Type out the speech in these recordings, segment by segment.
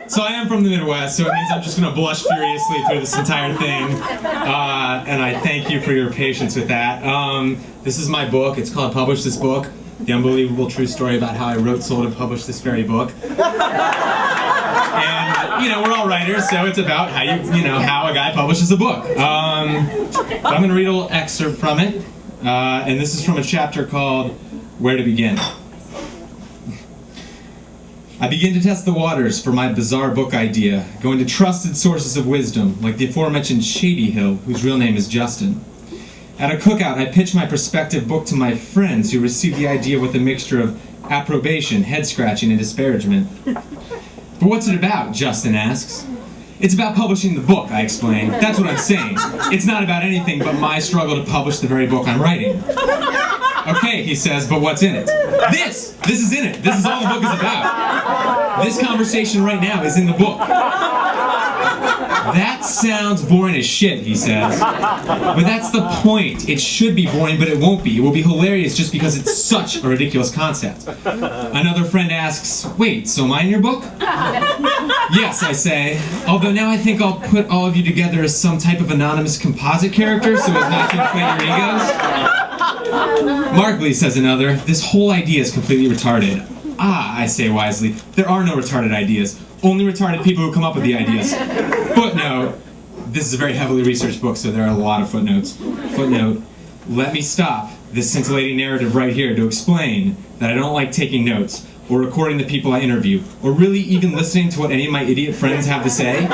So I am from the Midwest, so it means I'm just going to blush furiously through this entire thing. And I thank you for your patience with that. This is my book. It's called Publish This Book. The unbelievable true story about how I wrote, sold, and published this very book. And, you know, we're all writers, so it's about how how a guy publishes a book. But I'm going to read a little excerpt from it. And this is from a chapter called Where to Begin. I begin to test the waters for my bizarre book idea, going to trusted sources of wisdom, like the aforementioned Shady Hill, whose real name is Justin. At a cookout, I pitch my prospective book to my friends, who receive the idea with a mixture of approbation, head-scratching, and disparagement. But what's it about? Justin asks. It's about publishing the book, I explain. That's what I'm saying. It's not about anything but my struggle to publish the very book I'm writing. Okay, he says, but what's in it? This is in it. This is all the book is about. This conversation right now is in the book. That sounds boring as shit, he says. But that's the point. It should be boring, but it won't be. It will be hilarious just because it's such a ridiculous concept. Another friend asks, wait, so am I in your book? Yes, I say. Although now I think I'll put all of you together as some type of anonymous composite character so as not to inflate your egos. Markley, says another, this whole idea is completely retarded. Ah, I say wisely, there are no retarded ideas. Only retarded people who come up with the ideas. Footnote, this is a very heavily researched book, so there are a lot of footnotes. Footnote, let me stop this scintillating narrative right here to explain that I don't like taking notes, or recording the people I interview, or really even listening to what any of my idiot friends have to say.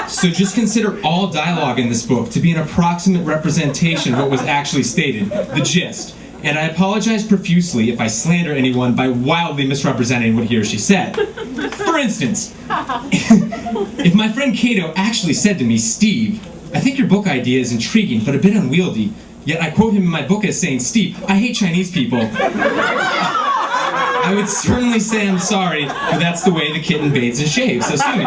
So just consider all dialogue in this book to be an approximate representation of what was actually stated, the gist. And I apologize profusely if I slander anyone by wildly misrepresenting what he or she said. For instance, if my friend Cato actually said to me, Steve, I think your book idea is intriguing but a bit unwieldy, yet I quote him in my book as saying, Steve, I hate Chinese people, I would certainly say I'm sorry, but that's the way the kitten bathes and shaves, so sue me.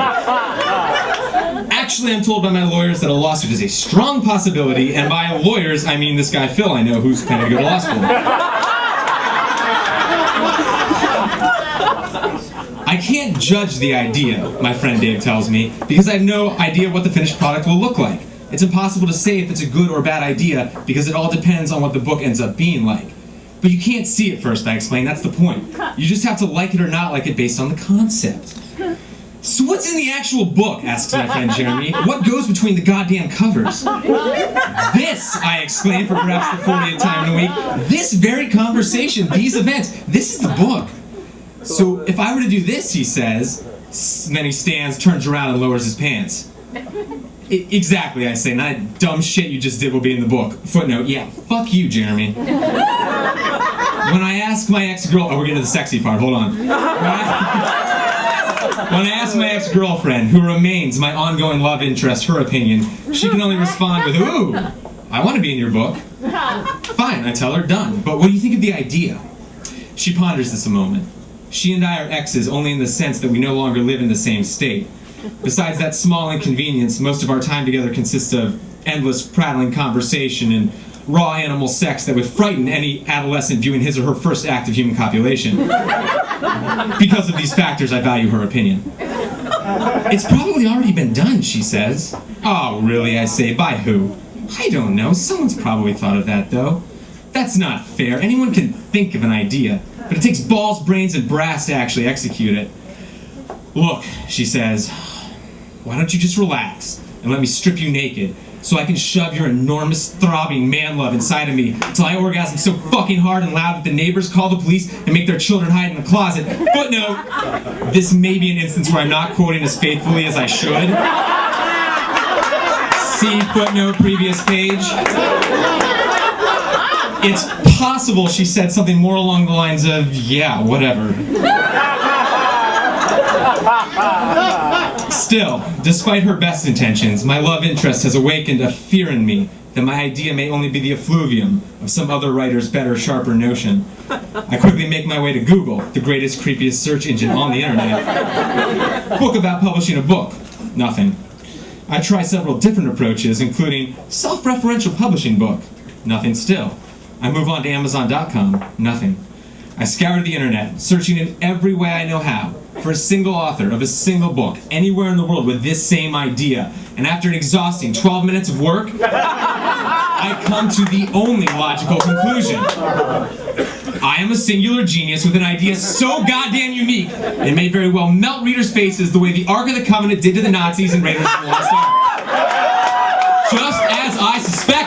Actually, I'm told by my lawyers that a lawsuit is a strong possibility, and by lawyers, I mean this guy Phil I know who's planning to go to law school. I can't judge the idea, my friend Dave tells me, because I have no idea what the finished product will look like. It's impossible to say if it's a good or bad idea, because it all depends on what the book ends up being like. But you can't see it first, I explain, that's the point. You just have to like it or not like it based on the concept. So what's in the actual book, asks my friend Jeremy. What goes between the goddamn covers? This, I exclaim for perhaps the 40th time in a week, this very conversation, these events, this is the book. So if I were to do this, he says, and then he stands, turns around, and lowers his pants. Exactly, I say, and that dumb shit you just did will be in the book. Footnote, yeah, fuck you, Jeremy. When I ask my ex-girl, oh, we're getting to the sexy part, hold on. When I ask my ex-girlfriend, who remains my ongoing love interest, her opinion, she can only respond with, ooh, I want to be in your book. Fine, I tell her, done. But what do you think of the idea? She ponders this a moment. She and I are exes only in the sense that we no longer live in the same state. Besides that small inconvenience, most of our time together consists of endless prattling conversation and raw animal sex that would frighten any adolescent viewing his or her first act of human copulation. Because of these factors, I value her opinion. It's probably already been done, she says. Oh, really, I say, by who? I don't know, someone's probably thought of that, though. That's not fair, anyone can think of an idea, but it takes balls, brains, and brass to actually execute it. Look, she says, why don't you just relax and let me strip you naked so I can shove your enormous throbbing man love inside of me until I orgasm so fucking hard and loud that the neighbors call the police and make their children hide in the closet. Footnote, this may be an instance where I'm not quoting as faithfully as I should. See footnote previous page. It's possible she said something more along the lines of, yeah, whatever. Still, despite her best intentions, my love interest has awakened a fear in me that my idea may only be the effluvium of some other writer's better, sharper notion. I quickly make my way to Google, the greatest, creepiest search engine on the internet. Book about publishing a book. Nothing. I try several different approaches, including self-referential publishing book. Nothing still. I move on to Amazon.com. Nothing. I scoured the internet, searching in every way I know how for a single author of a single book anywhere in the world with this same idea. And after an exhausting 12 minutes of work, I come to the only logical conclusion. I am a singular genius with an idea so goddamn unique, it may very well melt readers' faces the way the Ark of the Covenant did to the Nazis in Raiders of the Lost Ark. Just as I suspected.